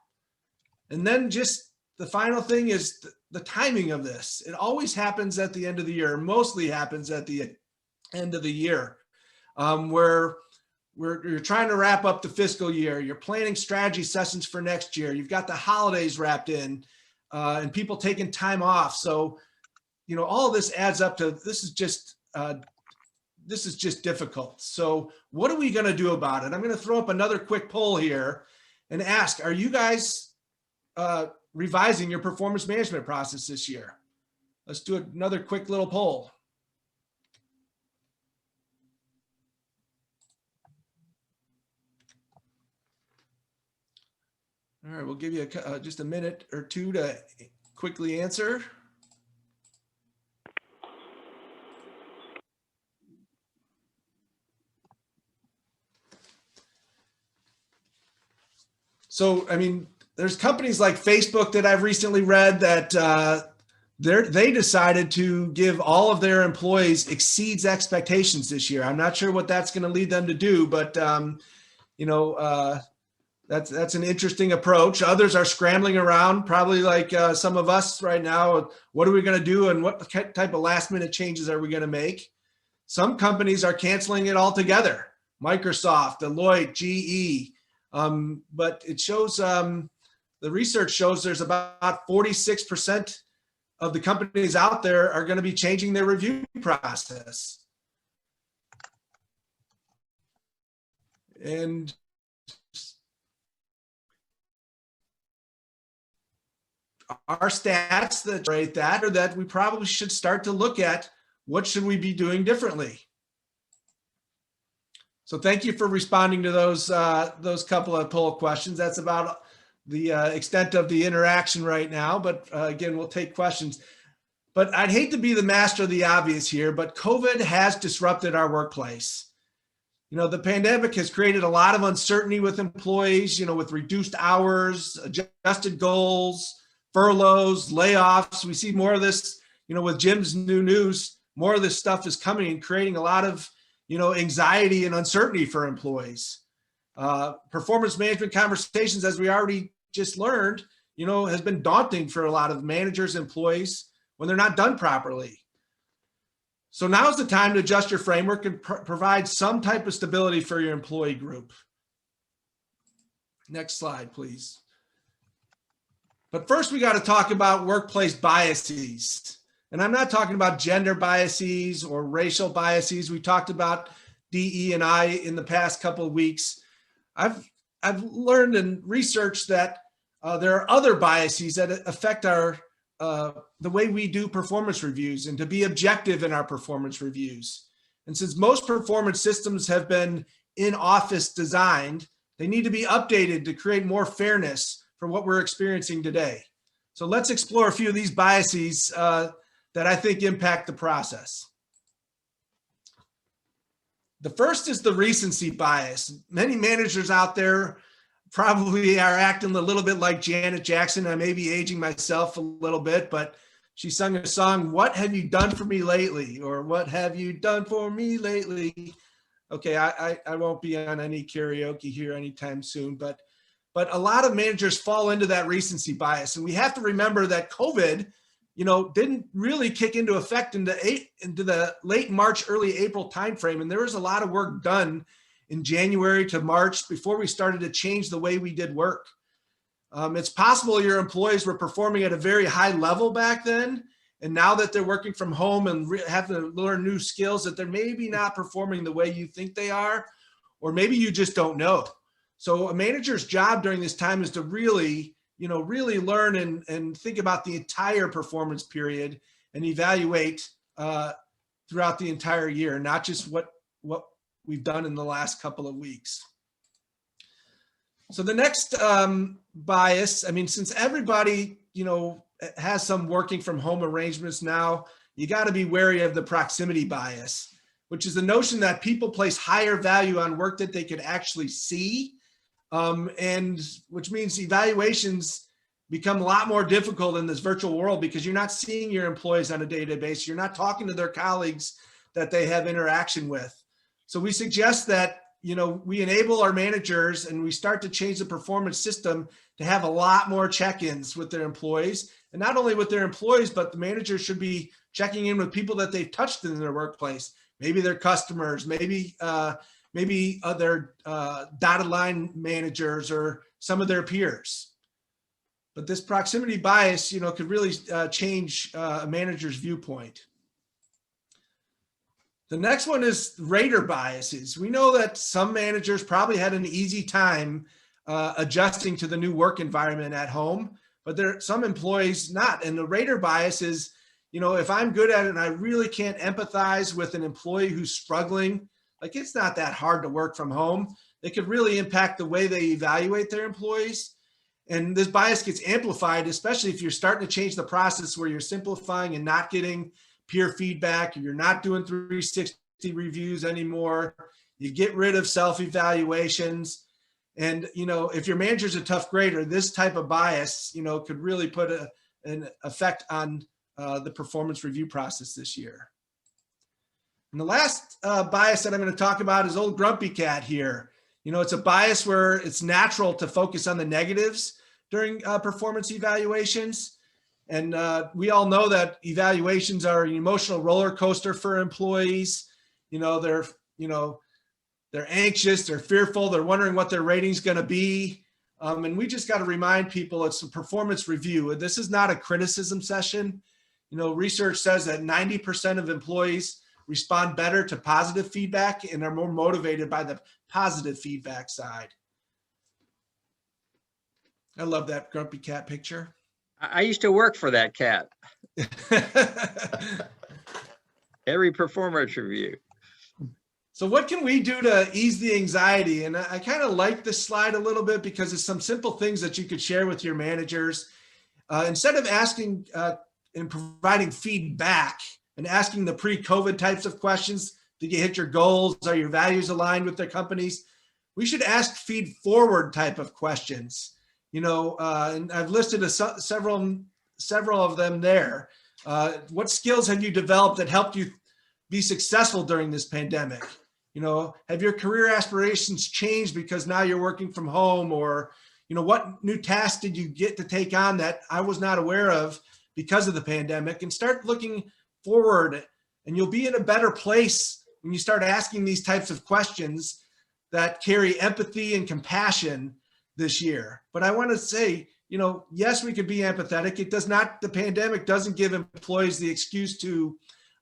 And then just the final thing is the timing of this. It always happens at the end of the year, mostly happens at the end of the year, where you're trying to wrap up the fiscal year. You're planning strategy sessions for next year. You've got the holidays wrapped in and people taking time off. So, you know, all of this adds up to this is just difficult. So what are we going to do about it? I'm going to throw up another quick poll here and ask, are you guys revising your performance management process this year? Let's do another quick little poll. All right, we'll give you just a minute or two to quickly answer. So, I mean, there's companies like Facebook that I've recently read that they decided to give all of their employees exceeds expectations this year. I'm not sure what that's going to lead them to do, but you know, that's an interesting approach. Others are scrambling around, probably like some of us right now. What are we going to do, and what type of last-minute changes are we going to make? Some companies are canceling it altogether. Microsoft, Deloitte, GE. But it shows, the research shows there's about 46% of the companies out there are going to be changing their review process. And our stats that rate that are that we probably should start to look at what should we be doing differently. So thank you for responding to those couple of poll questions. That's about the extent of the interaction right now, but again, we'll take questions. But I'd hate to be the master of the obvious here, but COVID has disrupted our workplace. You know, the pandemic has created a lot of uncertainty with employees, you know, with reduced hours, adjusted goals, furloughs, layoffs. We see more of this, you know, with Jim's new news, more of this stuff is coming and creating a lot of, you know, anxiety and uncertainty for employees. Performance management conversations, as we already just learned, you know, has been daunting for a lot of managers, employees, when they're not done properly. So now's the time to adjust your framework and provide some type of stability for your employee group. Next slide, please. But first, we got to talk about workplace biases. And I'm not talking about gender biases or racial biases. We talked about DE&I in the past couple of weeks. I've learned and researched that there are other biases that affect our the way we do performance reviews and to be objective in our performance reviews. And since most performance systems have been in-office designed, they need to be updated to create more fairness for what we're experiencing today. So let's explore a few of these biases that I think impact the process. The first is the recency bias. Many managers out there probably are acting a little bit like Janet Jackson. I may be aging myself a little bit, but she sung a song, "What Have You Done For Me Lately?" or "What Have You Done For Me Lately?" Okay, I won't be on any karaoke here anytime soon, but a lot of managers fall into that recency bias. And we have to remember that COVID, didn't really kick into effect into the late March, early April timeframe. And there was a lot of work done in January to March before we started to change the way we did work. It's possible your employees were performing at a very high level back then. And now that they're working from home and have to learn new skills, that they're maybe not performing the way you think they are, or maybe you just don't know. So a manager's job during this time is to really learn and think about the entire performance period and evaluate throughout the entire year, not just what we've done in the last couple of weeks. So the next bias, since everybody, has some working from home arrangements now, you got to be wary of the proximity bias, which is the notion that people place higher value on work that they could actually see, and which means evaluations become a lot more difficult in this virtual world because you're not seeing your employees on a day-to-day basis. You're not talking to their colleagues that they have interaction with. So we suggest that we enable our managers and we start to change the performance system to have a lot more check-ins with their employees. And not only with their employees, but the managers should be checking in with people that they've touched in their workplace. Maybe their customers, maybe other dotted line managers or some of their peers. But this proximity bias, could really change a manager's viewpoint. The next one is rater biases. We know that some managers probably had an easy time adjusting to the new work environment at home, but there are some employees not. And the rater bias is, if I'm good at it and I really can't empathize with an employee who's struggling, like it's not that hard to work from home. It could really impact the way they evaluate their employees. And this bias gets amplified, especially if you're starting to change the process where you're simplifying and not getting peer feedback, you're not doing 360 reviews anymore, you get rid of self-evaluations. And, if your manager's a tough grader, this type of bias, could really put an effect on the performance review process this year. And the last bias that I'm going to talk about is old grumpy cat here. It's a bias where it's natural to focus on the negatives during performance evaluations. And we all know that evaluations are an emotional roller coaster for employees. They're anxious, they're fearful, they're wondering what their rating's going to be. And we just got to remind people it's a performance review. This is not a criticism session. Research says that 90% of employees respond better to positive feedback and are more motivated by the positive feedback side. I love that grumpy cat picture. I used to work for that cat. Every performance review. So what can we do to ease the anxiety? And I kind of like this slide a little bit because it's some simple things that you could share with your managers. Instead of asking and providing feedback and asking the pre-COVID types of questions, did you hit your goals? Are your values aligned with their companies? We should ask feed-forward type of questions. And I've listed several of them there. What skills have you developed that helped you be successful during this pandemic? Have your career aspirations changed because now you're working from home? Or, what new tasks did you get to take on that I was not aware of because of the pandemic? And start looking forward, and you'll be in a better place when you start asking these types of questions that carry empathy and compassion this year. But I want to say, yes, we could be empathetic. The pandemic doesn't give employees the excuse to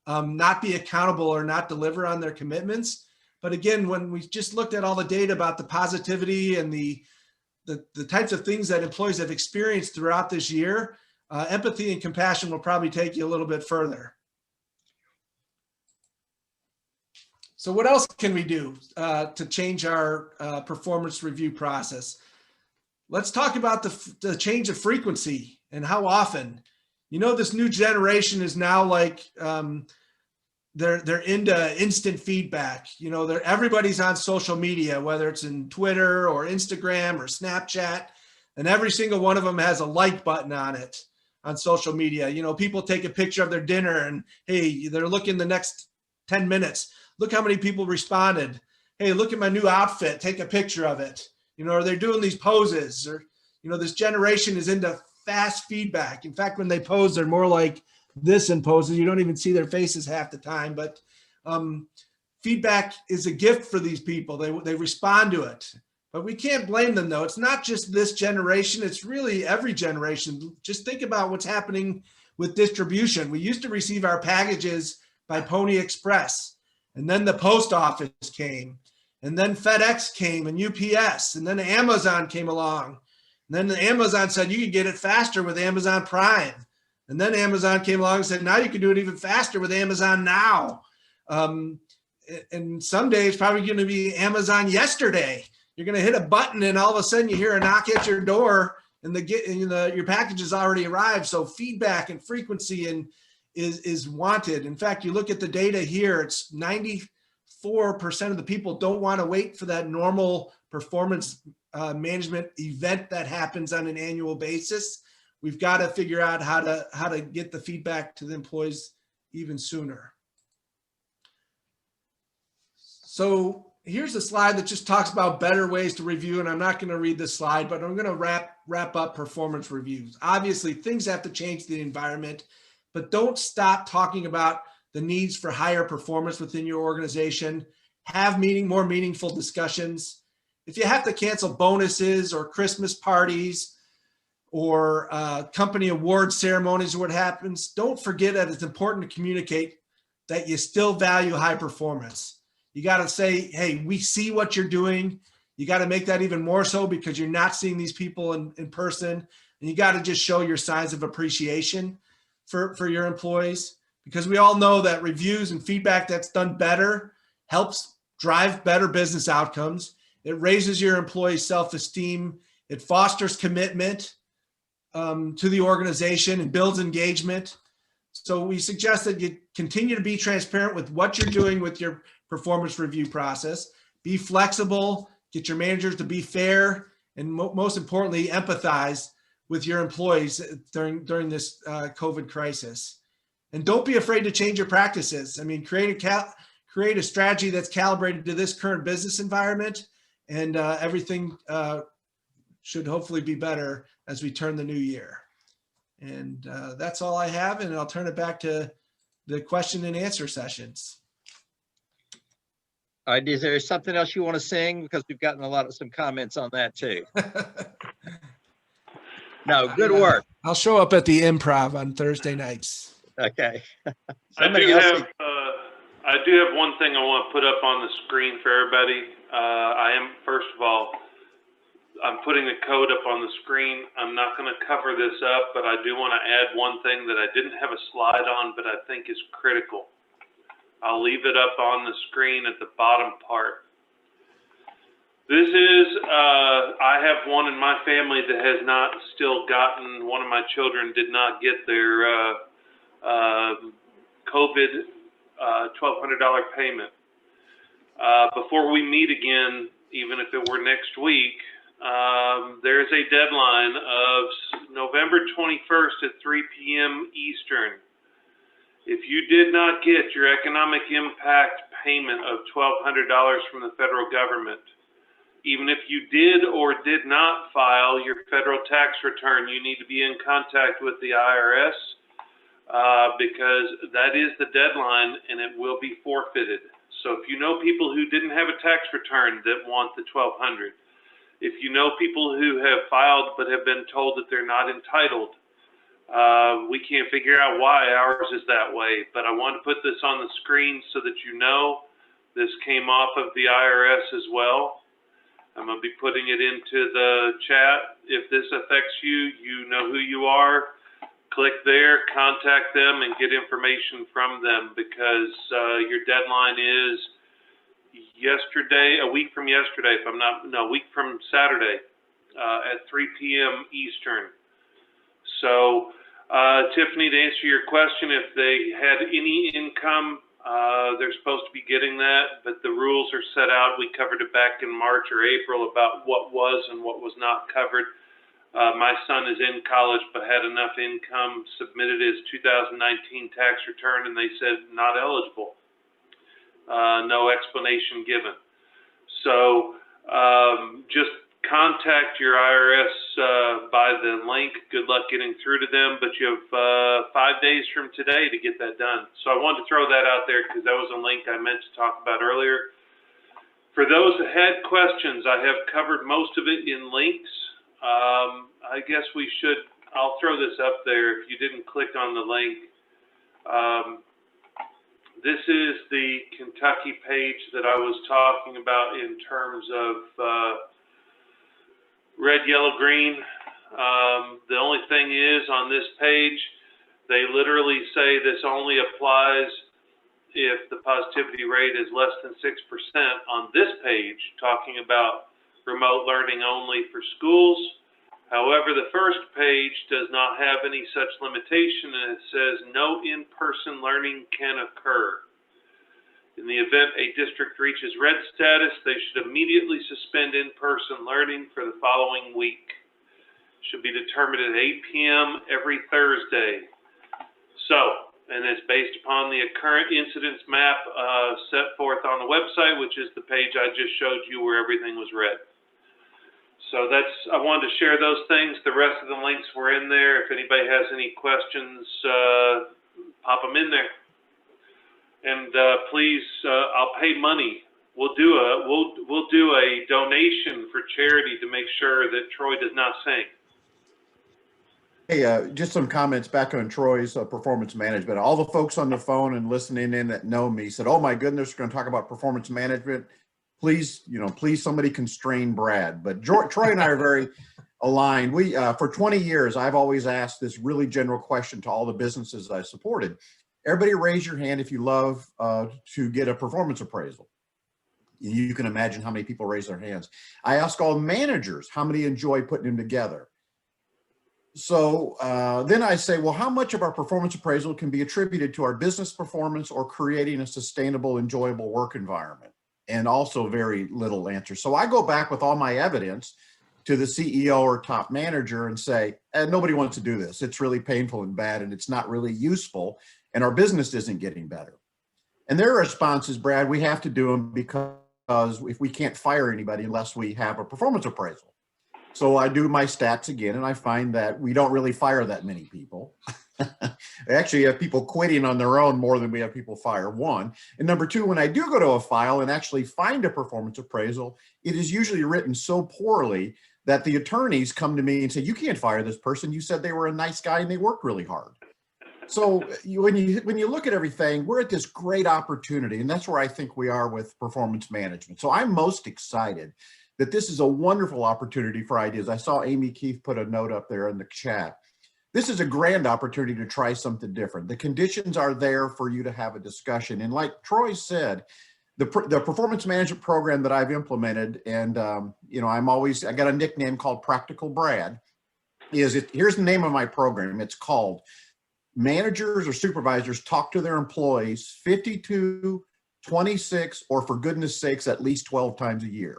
not be accountable or not deliver on their commitments. But again, when we just looked at all the data about the positivity and the types of things that employees have experienced throughout this year, empathy and compassion will probably take you a little bit further. So what else can we do to change our performance review process? Let's talk about the change of frequency and how often. This new generation is now like they're into instant feedback. You know, everybody's on social media, whether it's in Twitter or Instagram or Snapchat, and every single one of them has a like button on it on social media. You know, people take a picture of their dinner and, hey, they're looking the next 10 minutes. Look how many people responded. Hey, look at my new outfit. Take a picture of it. You know, or they're doing these poses, or, you know, this generation is into fast feedback. In fact, when they pose, they're more like this in poses. You don't even see their faces half the time, but feedback is a gift for these people. They respond to it, but we can't blame them though. It's not just this generation. It's really every generation. Just think about what's happening with distribution. We used to receive our packages by Pony Express, and then the post office came, and then FedEx came, and UPS, and then Amazon came along. And then Amazon said you could get it faster with Amazon Prime. And then Amazon came along and said, now you can do it even faster with Amazon Now. And someday it's probably going to be Amazon Yesterday. You're going to hit a button and all of a sudden you hear a knock at your door and your package has already arrived. So feedback and frequency is wanted. In fact, you look at the data here, it's 94% of the people don't want to wait for that normal performance management event that happens on an annual basis. We've got to figure out how to get the feedback to the employees even sooner. So here's a slide that just talks about better ways to review, and I'm not going to read this slide, but I'm going to wrap up performance reviews. Obviously, things have to change the environment, but don't stop talking about the needs for higher performance within your organization. Have more meaningful discussions. If you have to cancel bonuses or Christmas parties or company award ceremonies or what happens, don't forget that it's important to communicate that you still value high performance. You got to say, hey, we see what you're doing. You got to make that even more so because you're not seeing these people in person. And you got to just show your signs of appreciation for your employees, because we all know that reviews and feedback that's done better helps drive better business outcomes. It raises your employees' self-esteem. It fosters commitment to the organization and builds engagement. So we suggest that you continue to be transparent with what you're doing with your performance review process. Be flexible, get your managers to be fair, and most importantly, empathize with your employees during this COVID crisis. And don't be afraid to change your practices. I mean, create a strategy that's calibrated to this current business environment, and everything should hopefully be better as we turn the new year. And that's all I have, and I'll turn it back to the question and answer sessions. All right, is there something else you want to sing? Because we've gotten some comments on that too. No, good work. I'll show up at the Improv on Thursday nights. Okay. I do have one thing I want to put up on the screen for everybody. First of all, I'm putting the code up on the screen. I'm not going to cover this up, but I do want to add one thing that I didn't have a slide on, but I think is critical. I'll leave it up on the screen at the bottom part. This is, I have one in my family that has not still gotten, one of my children did not get their COVID $1,200 payment. Before we meet again, even if it were next week, there's a deadline of November 21st at 3 p.m. Eastern. If you did not get your economic impact payment of $1,200 from the federal government, even if you did or did not file your federal tax return, you need to be in contact with the IRS because that is the deadline and it will be forfeited. So if you know people who didn't have a tax return that want the $1,200, if you know people who have filed but have been told that they're not entitled, we can't figure out why ours is that way, but I want to put this on the screen so that you know this came off of the IRS as well. I'm going to be putting it into the chat. If this affects you, you know who you are. Click there, contact them, and get information from them because your deadline is a week from yesterday, a week from Saturday at 3 p.m. Eastern. So, Tiffany, to answer your question, if they had any income They're supposed to be getting that, but the rules are set out. We covered it back in March or April about what was and what was not covered. My son is in college but had enough income, submitted his 2019 tax return, and they said not eligible. No explanation given. So just contact your IRS by the link. Good luck getting through to them, but you have 5 days from today to get that done. So I wanted to throw that out there because that was a link I meant to talk about earlier. For those that had questions, I have covered most of it in links. I guess I'll throw this up there if you didn't click on the link. This is the Kentucky page that I was talking about in terms of red, yellow, green. The only thing is on this page, they literally say this only applies if the positivity rate is less than 6% on this page, talking about remote learning only for schools. However, the first page does not have any such limitation, and it says no in-person learning can occur. In the event a district reaches red status, they should immediately suspend in-person learning for the following week. Should be determined at 8 p.m. every Thursday. So, and it's based upon the current incidence map set forth on the website, which is the page I just showed you where everything was red. So I wanted to share those things. The rest of the links were in there. If anybody has any questions, pop them in there. And please, I'll pay money. We'll do a donation for charity to make sure that Troy does not sing. Hey, just some comments back on Troy's performance management. All the folks on the phone and listening in that know me said, "Oh my goodness, we're going to talk about performance management. Please, please somebody constrain Brad." But Troy and I are very aligned. We, for 20 years, I've always asked this really general question to all the businesses I supported. Everybody raise your hand if you love to get a performance appraisal. You can imagine how many people raise their hands. I ask all managers how many enjoy putting them together. So then I say, well, how much of our performance appraisal can be attributed to our business performance or creating a sustainable, enjoyable work environment? And also very little answer. So I go back with all my evidence to the CEO or top manager and say, nobody wants to do this. It's really painful and bad, and it's not really useful, and our business isn't getting better. And their response is, Brad, we have to do them because if we can't fire anybody unless we have a performance appraisal. So I do my stats again, and I find that we don't really fire that many people. We actually have people quitting on their own more than we have people fire, one. And number two, when I do go to a file and actually find a performance appraisal, it is usually written so poorly that the attorneys come to me and say, you can't fire this person. You said they were a nice guy and they worked really hard. So when you look at everything, we're at this great opportunity, and that's where I think we are with performance management. So I'm most excited that this is a wonderful opportunity for ideas. I saw Amy Keith put a note up there in the chat. This is a grand opportunity to try something different. The conditions are there for you to have a discussion. And like Troy said, the performance management program that I've implemented, and I got a nickname called Practical Brad, here's the name of my program. It's called Managers or Supervisors Talk to Their Employees 52, 26, or for goodness sakes, at least 12 times a year.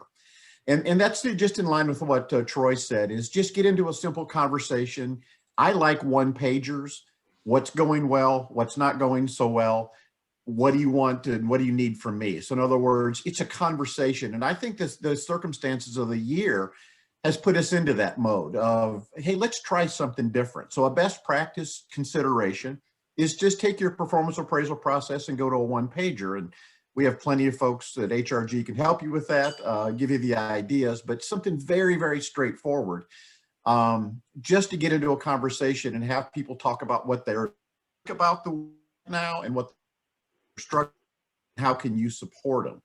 And that's just in line with what Troy said, is just get into a simple conversation. I like one-pagers. What's going well? What's not going so well? What do you want and what do you need from me? So in other words, it's a conversation. And I think the circumstances of the year has put us into that mode of, hey, let's try something different. So a best practice consideration is just take your performance appraisal process and go to a one-pager. And we have plenty of folks at HRG can help you with that, give you the ideas, but something very, very straightforward. Just to get into a conversation and have people talk about what they're about the now and what they're struggling, how can you support them?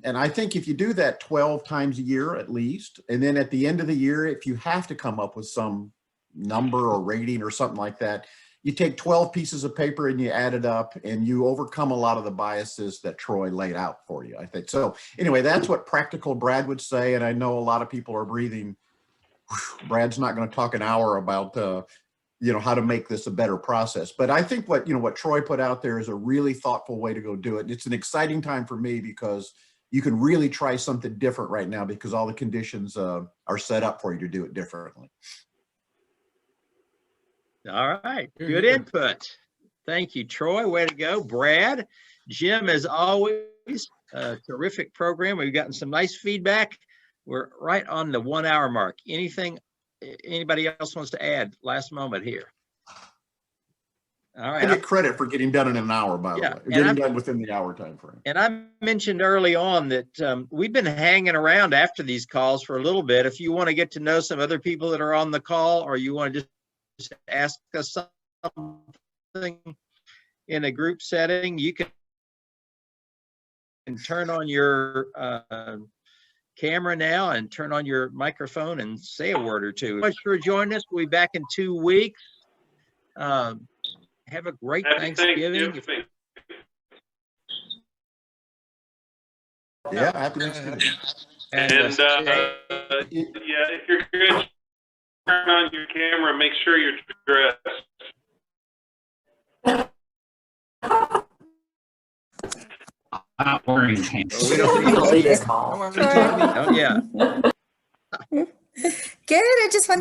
And I think if you do that 12 times a year at least, and then at the end of the year, if you have to come up with some number or rating or something like that, you take 12 pieces of paper and you add it up and you overcome a lot of the biases that Troy laid out for you, I think. So anyway, that's what Practical Brad would say. And I know a lot of people are breathing, Brad's not going to talk an hour about how to make this a better process. But I think what Troy put out there is a really thoughtful way to go do it. And it's an exciting time for me because you can really try something different right now because all the conditions are set up for you to do it differently. All right. Good input. Thank you, Troy. Way to go. Brad, Jim, as always, terrific program. We've gotten some nice feedback. We're right on the 1 hour mark. Anybody else wants to add last moment here? All I right. get credit for getting done in an hour, by the Yeah, way. and Getting done within the hour time frame. And I mentioned early on that we've been hanging around after these calls for a little bit. If you want to get to know some other people that are on the call, or you want to just ask us something in a group setting, you can turn on your camera now and turn on your microphone and say a word or two. Thanks for joining us. We'll be back in 2 weeks. Have a great Happy Thanksgiving. Thanksgiving. Yeah, happy Thanksgiving. And yeah, if you're going to turn on your camera, make sure you're dressed. I'm not wearing pants. We don't need Delete this call. Oh, yeah. Good. I just wanted